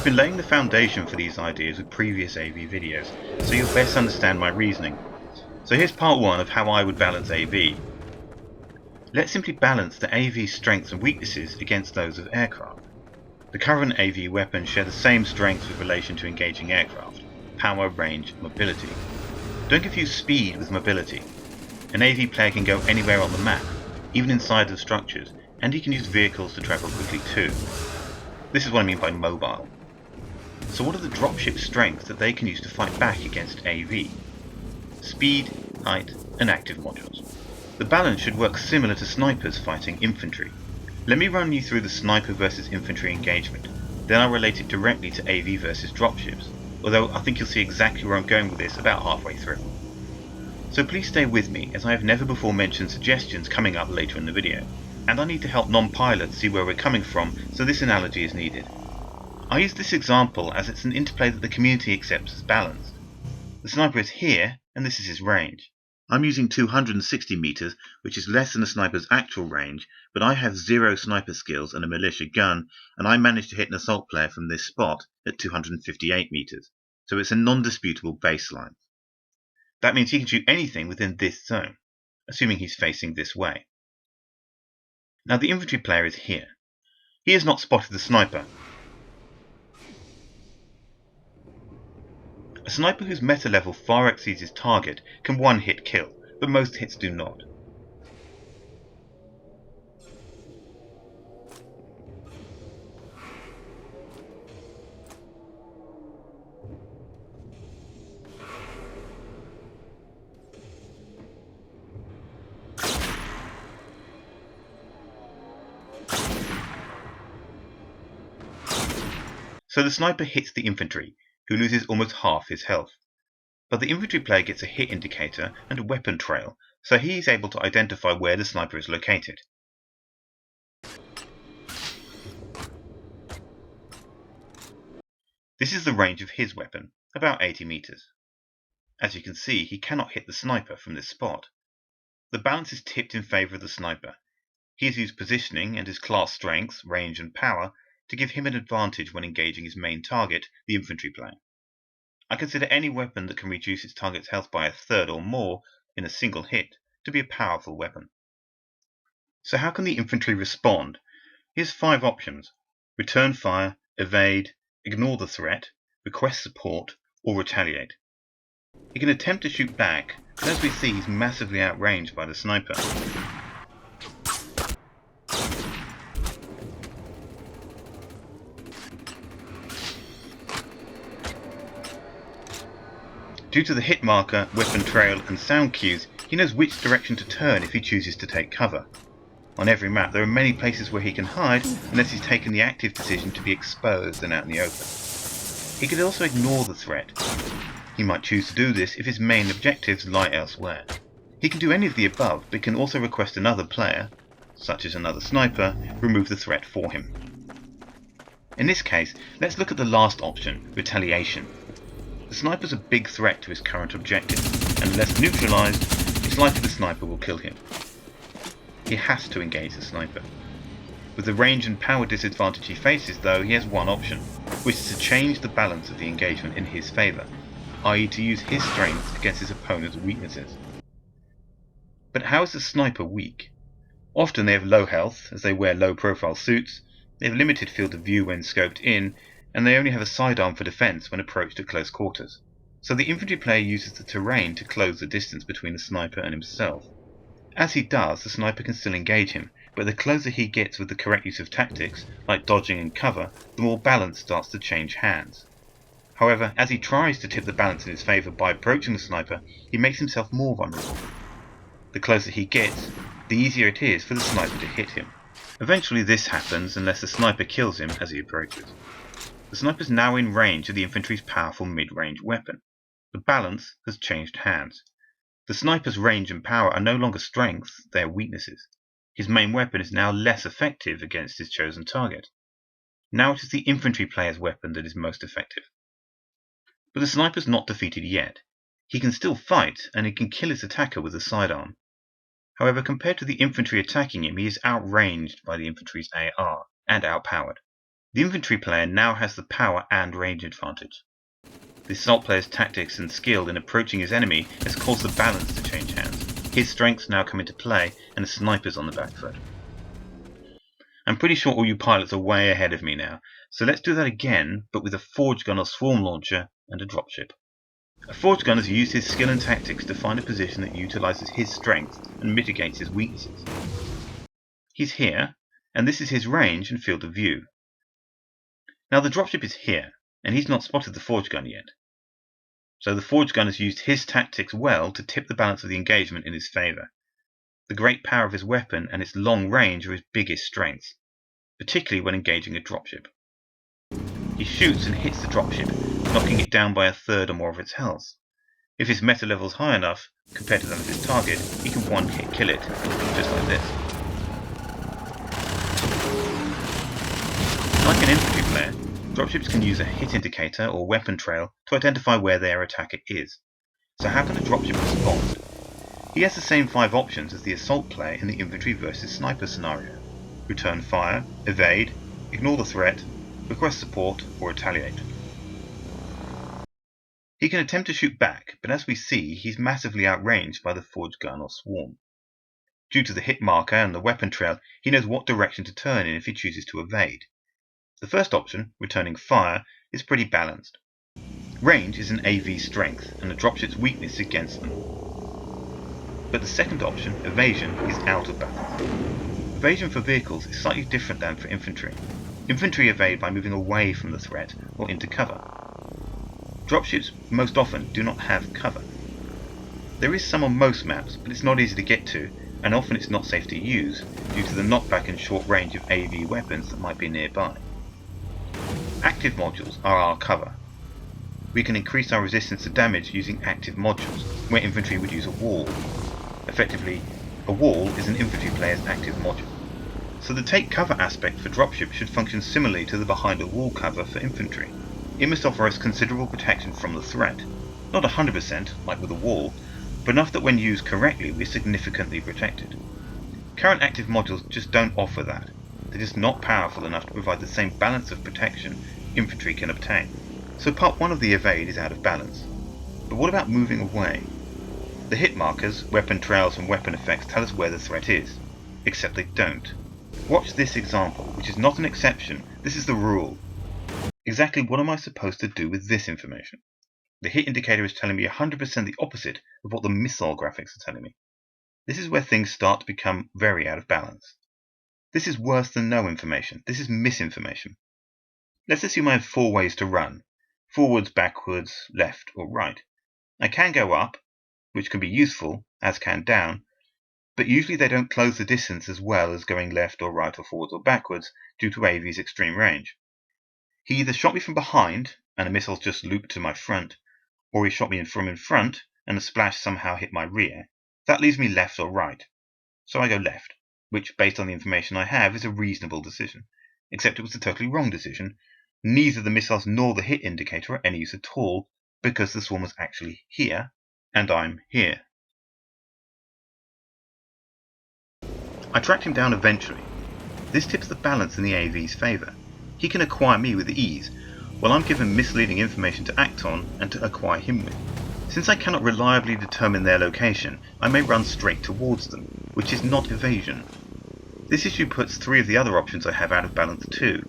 I've been laying the foundation for these ideas with previous AV videos, so you'll best understand my reasoning. So here's part 1 of how I would balance AV. Let's simply balance the AV's strengths and weaknesses against those of aircraft. The current AV weapons share the same strengths with relation to engaging aircraft: power, range, mobility. Don't confuse speed with mobility. An AV player can go anywhere on the map, even inside of structures, and he can use vehicles to travel quickly too. This is what I mean by mobile. So what are the dropship strengths that they can use to fight back against AV? Speed, height, and active modules. The balance should work similar to snipers fighting infantry. Let me run you through the sniper versus infantry engagement, then I'll relate it directly to AV versus dropships, although I think you'll see exactly where I'm going with this about halfway through. So please stay with me, as I have never before mentioned suggestions coming up later in the video, and I need to help non-pilots see where we're coming from, so this analogy is needed. I use this example as it's an interplay that the community accepts as balanced. The sniper is here, and this is his range. I'm using 260 meters, which is less than a sniper's actual range, but I have 0 sniper skills and a militia gun, and I managed to hit an assault player from this spot at 258 meters, so it's a non-disputable baseline. That means he can shoot anything within this zone, assuming he's facing this way. Now the infantry player is here. He has not spotted the sniper. A sniper whose meta level far exceeds his target can one-hit kill, but most hits do not. So the sniper hits the infantry, who loses almost half his health. But the infantry player gets a hit indicator and a weapon trail, so he is able to identify where the sniper is located. This is the range of his weapon, about 80 meters. As you can see, he cannot hit the sniper from this spot. The balance is tipped in favor of the sniper. He has used positioning and his class strengths, range and power to give him an advantage when engaging his main target, the infantry player. I consider any weapon that can reduce its target's health by a third or more in a single hit to be a powerful weapon. So how can the infantry respond? Here's 5 options: return fire, evade, ignore the threat, request support, or retaliate. He can attempt to shoot back, but as we see, he's massively outranged by the sniper. Due to the hit marker, weapon trail, and sound cues, he knows which direction to turn if he chooses to take cover. On every map, there are many places where he can hide unless he's taken the active decision to be exposed and out in the open. He could also ignore the threat. He might choose to do this if his main objectives lie elsewhere. He can do any of the above, but can also request another player, such as another sniper, remove the threat for him. In this case, let's look at the last option, retaliation. The sniper's a big threat to his current objective, and unless neutralized, it's likely the sniper will kill him. He has to engage the sniper. With the range and power disadvantage he faces, though, he has one option, which is to change the balance of the engagement in his favor, i.e. to use his strengths against his opponent's weaknesses. But how is the sniper weak? Often they have low health, as they wear low-profile suits, they have limited field of view when scoped in, and they only have a sidearm for defense when approached at close quarters. So the infantry player uses the terrain to close the distance between the sniper and himself. As he does, the sniper can still engage him, but the closer he gets with the correct use of tactics, like dodging and cover, the more balance starts to change hands. However, as he tries to tip the balance in his favor by approaching the sniper, he makes himself more vulnerable. The closer he gets, the easier it is for the sniper to hit him. Eventually this happens unless the sniper kills him as he approaches. The sniper is now in range of the infantry's powerful mid-range weapon. The balance has changed hands. The sniper's range and power are no longer strengths, they are weaknesses. His main weapon is now less effective against his chosen target. Now it is the infantry player's weapon that is most effective. But the sniper's not defeated yet. He can still fight, and he can kill his attacker with a sidearm. However, compared to the infantry attacking him, he is outranged by the infantry's AR, and outpowered. The infantry player now has the power and range advantage. The assault player's tactics and skill in approaching his enemy has caused the balance to change hands. His strengths now come into play, and the sniper's on the back foot. I'm pretty sure all you pilots are way ahead of me now, so let's do that again, but with a forge gun or swarm launcher and a dropship. A forge gunner has used his skill and tactics to find a position that utilises his strength and mitigates his weaknesses. He's here, and this is his range and field of view. Now the dropship is here, and he's not spotted the forge gunner yet. So the forge gunner has used his tactics well to tip the balance of the engagement in his favour. The great power of his weapon and its long range are his biggest strengths, particularly when engaging a dropship. He shoots and hits the dropship, knocking it down by a third or more of its health. If his meta level is high enough, compared to that of his target, he can one-hit kill it, just like this. Like an infantry player, dropships can use a hit indicator or weapon trail to identify where their attacker is. So how can a dropship respond? He has the same 5 options as the assault player in the infantry versus sniper scenario: return fire, evade, ignore the threat, request support, or retaliate. He can attempt to shoot back, but as we see, he's massively outranged by the forge gun or swarm. Due to the hit marker and the weapon trail, he knows what direction to turn in if he chooses to evade. The first option, returning fire, is pretty balanced. Range is an AV strength, and the dropship's weakness against them. But the second option, evasion, is out of balance. Evasion for vehicles is slightly different than for infantry. Infantry evade by moving away from the threat or into cover. Dropships most often do not have cover. There is some on most maps, but it's not easy to get to, and often it's not safe to use due to the knockback and short range of AV weapons that might be nearby. Active modules are our cover. We can increase our resistance to damage using active modules, where infantry would use a wall. Effectively, a wall is an infantry player's active module. So the take cover aspect for dropship should function similarly to the behind a wall cover for infantry. It must offer us considerable protection from the threat. Not 100%, like with a wall, but enough that when used correctly we're significantly protected. Current active modules just don't offer that. They're just not powerful enough to provide the same balance of protection infantry can obtain. So part 1 of the evade is out of balance. But what about moving away? The hit markers, weapon trails and weapon effects tell us where the threat is. Except they don't. Watch this example, which is not an exception, this is the rule. Exactly what am I supposed to do with this information? The hit indicator is telling me 100% the opposite of what the missile graphics are telling me. This is where things start to become very out of balance. This is worse than no information. This is misinformation. Let's assume I have 4 ways to run. Forwards, backwards, left or right. I can go up, which can be useful, as can down, but usually they don't close the distance as well as going left or right or forwards or backwards due to AV's extreme range. He either shot me from behind, and a missile's just looped to my front, or he shot me from in front, and a splash somehow hit my rear. That leaves me left or right. So I go left, which, based on the information I have, is a reasonable decision. Except it was a totally wrong decision. Neither the missiles nor the hit indicator are any use at all, because the swarm was actually here, and I'm here. I tracked him down eventually. This tips the balance in the AV's favour. He can acquire me with ease, while I'm given misleading information to act on and to acquire him with. Since I cannot reliably determine their location, I may run straight towards them, which is not evasion. This issue puts 3 of the other options I have out of balance too.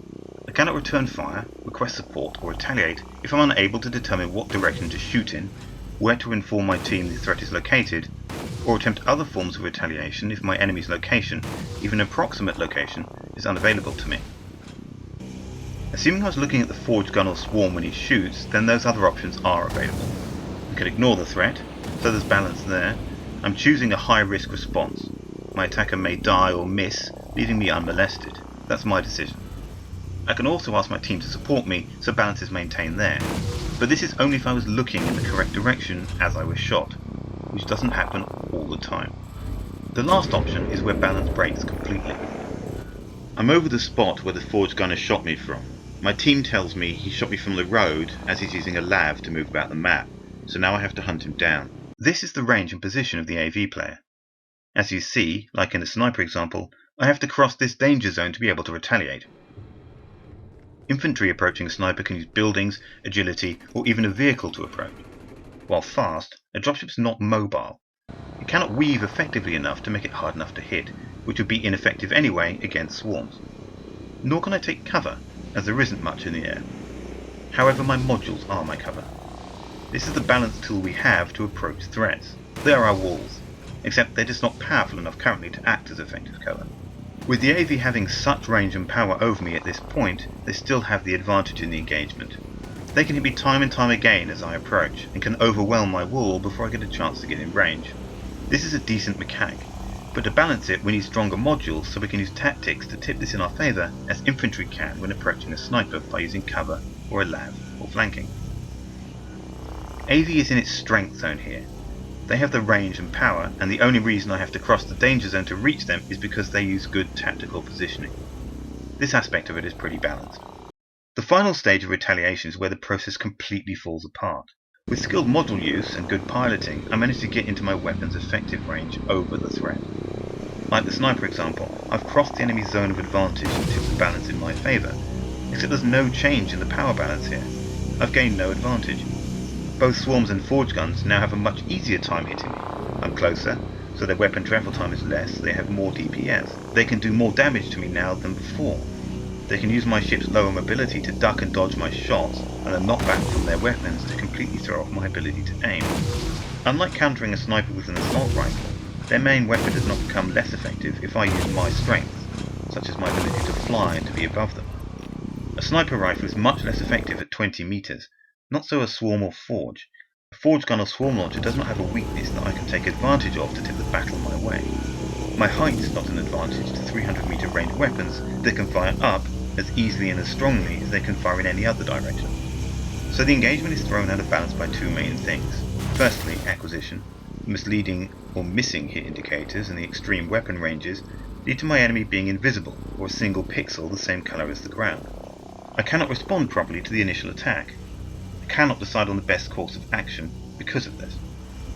I cannot return fire, request support, or retaliate if I'm unable to determine what direction to shoot in, where to inform my team the threat is located, or attempt other forms of retaliation if my enemy's location, even approximate location, is unavailable to me. Assuming I was looking at the forge gun or swarm when he shoots, then those other options are available. I could ignore the threat, so there's balance there. I'm choosing a high-risk response. My attacker may die or miss, leaving me unmolested. That's my decision. I can also ask my team to support me, so balance is maintained there. But this is only if I was looking in the correct direction as I was shot, which doesn't happen all the time. The last option is where balance breaks completely. I'm over the spot where the forge gunner shot me from. My team tells me he shot me from the road as he's using a lav to move about the map, so now I have to hunt him down. This is the range and position of the AV player. As you see, like in the sniper example, I have to cross this danger zone to be able to retaliate. Infantry approaching a sniper can use buildings, agility, or even a vehicle to approach. While fast, a dropship is not mobile. It cannot weave effectively enough to make it hard enough to hit, which would be ineffective anyway against swarms. Nor can I take cover, as there isn't much in the air. However, my modules are my cover. This is the balance tool we have to approach threats. They are our walls, except they're just not powerful enough currently to act as effective cover. With the AV having such range and power over me at this point, they still have the advantage in the engagement. They can hit me time and time again as I approach, and can overwhelm my wall before I get a chance to get in range. This is a decent mechanic, but to balance it we need stronger modules so we can use tactics to tip this in our favour as infantry can when approaching a sniper by using cover or a lav or flanking. AV is in its strength zone here. They have the range and power, and the only reason I have to cross the danger zone to reach them is because they use good tactical positioning. This aspect of it is pretty balanced. The final stage of retaliation is where the process completely falls apart. With skilled module use and good piloting, I managed to get into my weapon's effective range over the threat. Like the sniper example, I've crossed the enemy's zone of advantage and tipped the balance in my favour, except there's no change in the power balance here. I've gained no advantage. Both swarms and forge guns now have a much easier time hitting me. I'm closer, so their weapon travel time is less, they have more DPS. They can do more damage to me now than before. They can use my ship's lower mobility to duck and dodge my shots, and a knockback from their weapons to completely throw off my ability to aim. Unlike countering a sniper with an assault rifle, their main weapon does not become less effective if I use my strengths, such as my ability to fly and to be above them. A sniper rifle is much less effective at 20 meters, not so a swarm or forge. A forge gun or swarm launcher does not have a weakness that I can take advantage of to tip the battle my way. My height is not an advantage to 300 meter range weapons that can fire up as easily and as strongly as they can fire in any other direction. So the engagement is thrown out of balance by two main things. Firstly, acquisition. Misleading or missing hit indicators and the extreme weapon ranges lead to my enemy being invisible or a single pixel the same colour as the ground. I cannot respond properly to the initial attack. I cannot decide on the best course of action because of this.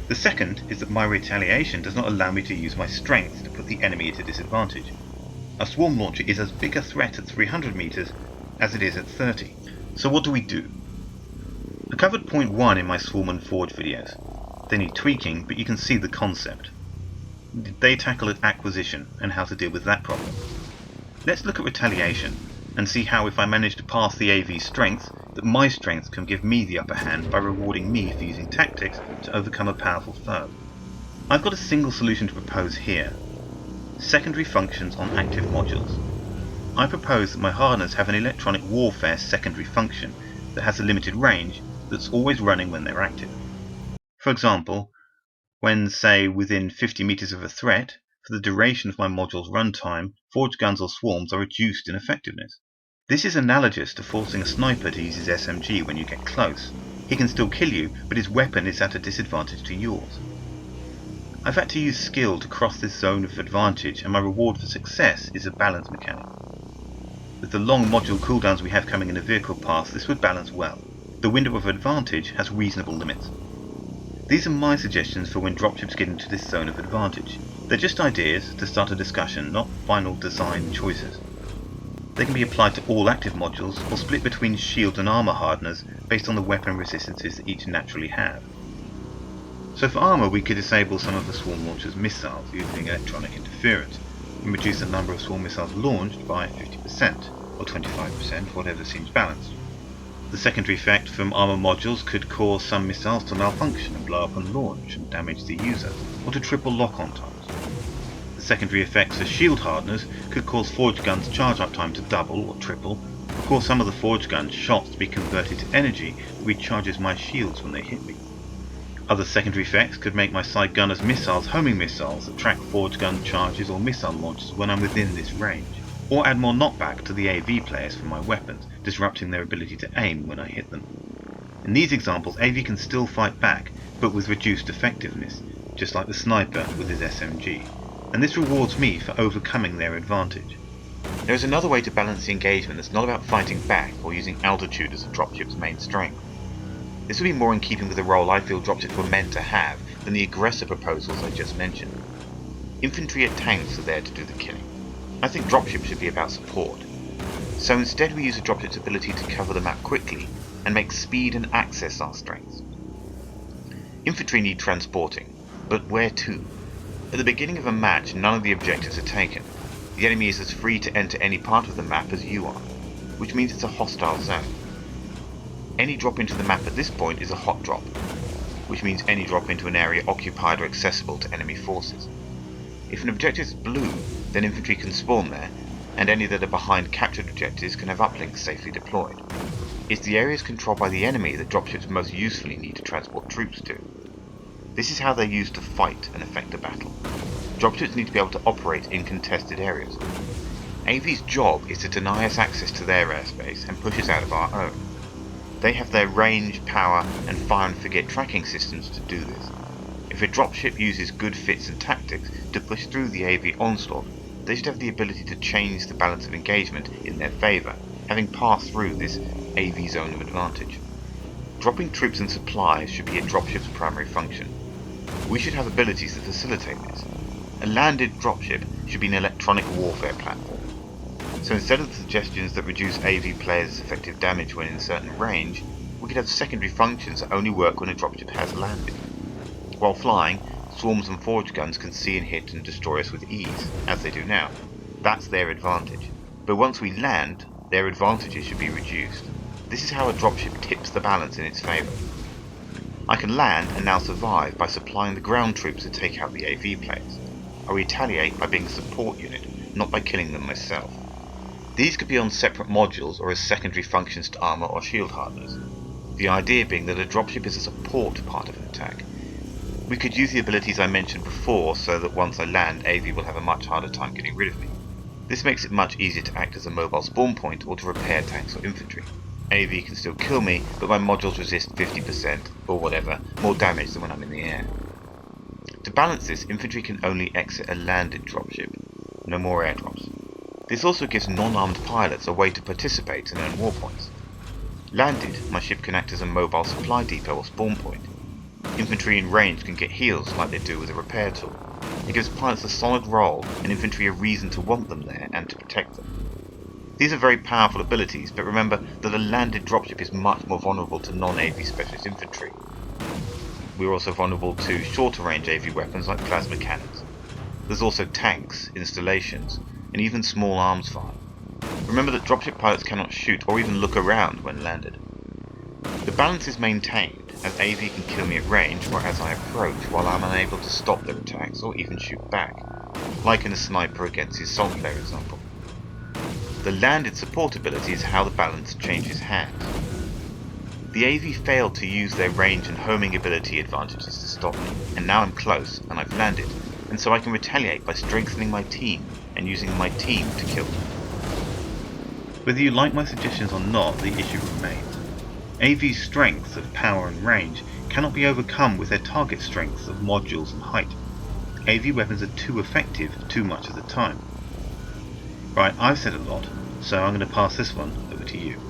The second is that my retaliation does not allow me to use my strength to put the enemy at a disadvantage. A swarm launcher is as big a threat at 300 meters as it is at 30. So what do we do? I covered point 1 in my swarm and forge videos. They need tweaking, but you can see the concept. They tackle acquisition and how to deal with that problem. Let's look at retaliation and see how, if I manage to pass the AV strength, that my strength can give me the upper hand by rewarding me for using tactics to overcome a powerful foe. I've got a single solution to propose here. Secondary functions on active modules. I propose that my hardeners have an electronic warfare secondary function that has a limited range that's always running when they're active. For example, when, say, within 50 meters of a threat, for the duration of my module's runtime, forge guns or swarms are reduced in effectiveness. This is analogous to forcing a sniper to use his SMG when you get close. He can still kill you, but his weapon is at a disadvantage to yours. I've had to use skill to cross this zone of advantage, and my reward for success is a balance mechanic. With the long module cooldowns we have coming in a vehicle path, this would balance well. The window of advantage has reasonable limits. These are my suggestions for when dropships get into this zone of advantage. They're just ideas to start a discussion, not final design choices. They can be applied to all active modules or split between shield and armor hardeners based on the weapon resistances that each naturally have. So for armor we could disable some of the swarm launcher's missiles using electronic interference and reduce the number of swarm missiles launched by 50% or 25%, whatever seems balanced. The secondary effect from armor modules could cause some missiles to malfunction and blow up on launch and damage the user, or to triple lock-on times. The secondary effects for shield hardeners could cause forge guns' charge-up time to double or triple, or cause some of the forge guns' shots to be converted to energy that recharges my shields when they hit me. Other secondary effects could make my side gunners' missiles homing missiles that track forge gun charges or missile launches when I'm within this range, or add more knockback to the AV players for my weapons, disrupting their ability to aim when I hit them. In these examples, AV can still fight back, but with reduced effectiveness, just like the sniper with his SMG, and this rewards me for overcoming their advantage. There is another way to balance the engagement that's not about fighting back or using altitude as a dropship's main strength. This would be more in keeping with the role I feel dropships were meant to have than the aggressor proposals I just mentioned. Infantry and tanks are there to do the killing. I think dropships should be about support. So instead we use a dropship's ability to cover the map quickly and make speed and access our strengths. Infantry need transporting, but where to? At the beginning of a match, none of the objectives are taken. The enemy is as free to enter any part of the map as you are, which means it's a hostile zone. Any drop into the map at this point is a hot drop, which means any drop into an area occupied or accessible to enemy forces. If an objective is blue, then infantry can spawn there, and any that are behind captured objectives can have uplinks safely deployed. It's the areas controlled by the enemy that dropships most usefully need to transport troops to. This is how they're used to fight and affect a battle. Dropships need to be able to operate in contested areas. AV's job is to deny us access to their airspace and push us out of our own. They have their range, power, and fire and forget tracking systems to do this. If a dropship uses good fits and tactics to push through the AV onslaught, they should have the ability to change the balance of engagement in their favour, having passed through this AV zone of advantage. Dropping troops and supplies should be a dropship's primary function. We should have abilities that facilitate this. A landed dropship should be an electronic warfare platform. So instead of the suggestions that reduce AV players' effective damage when in a certain range, we could have secondary functions that only work when a dropship has landed. While flying, swarms and forge guns can see and hit and destroy us with ease, as they do now. That's their advantage. But once we land, their advantages should be reduced. This is how a dropship tips the balance in its favour. I can land and now survive by supplying the ground troops to take out the AV players. I retaliate by being a support unit, not by killing them myself. These could be on separate modules or as secondary functions to armour or shield hardeners. The idea being that a dropship is a support part of an attack. We could use the abilities I mentioned before so that once I land, AV will have a much harder time getting rid of me. This makes it much easier to act as a mobile spawn point or to repair tanks or infantry. AV can still kill me, but my modules resist 50% or whatever, more damage than when I'm in the air. To balance this, infantry can only exit a landed dropship, no more airdrops. This also gives non-armed pilots a way to participate and earn war points. Landed, my ship can act as a mobile supply depot or spawn point. Infantry in range can get heals like they do with a repair tool. It gives pilots a solid role and infantry a reason to want them there and to protect them. These are very powerful abilities, but remember that a landed dropship is much more vulnerable to non-AV specialist infantry. We're also vulnerable to shorter range AV weapons like plasma cannons. There's also tanks, installations, and even small arms fire. Remember that dropship pilots cannot shoot or even look around when landed. The balance is maintained, as AV can kill me at range or as I approach while I'm unable to stop their attacks or even shoot back, like in a sniper against the assault player example. The landed support ability is how the balance changes hands. The AV failed to use their range and homing ability advantages to stop me, and now I'm close and I've landed, and so I can retaliate by strengthening my team and using my team to kill them. Whether you like my suggestions or not, the issue remains. AV's strengths of power and range cannot be overcome with their target strengths of modules and height. AV weapons are too effective too much of the time. Right, I've said a lot, so I'm going to pass this one over to you.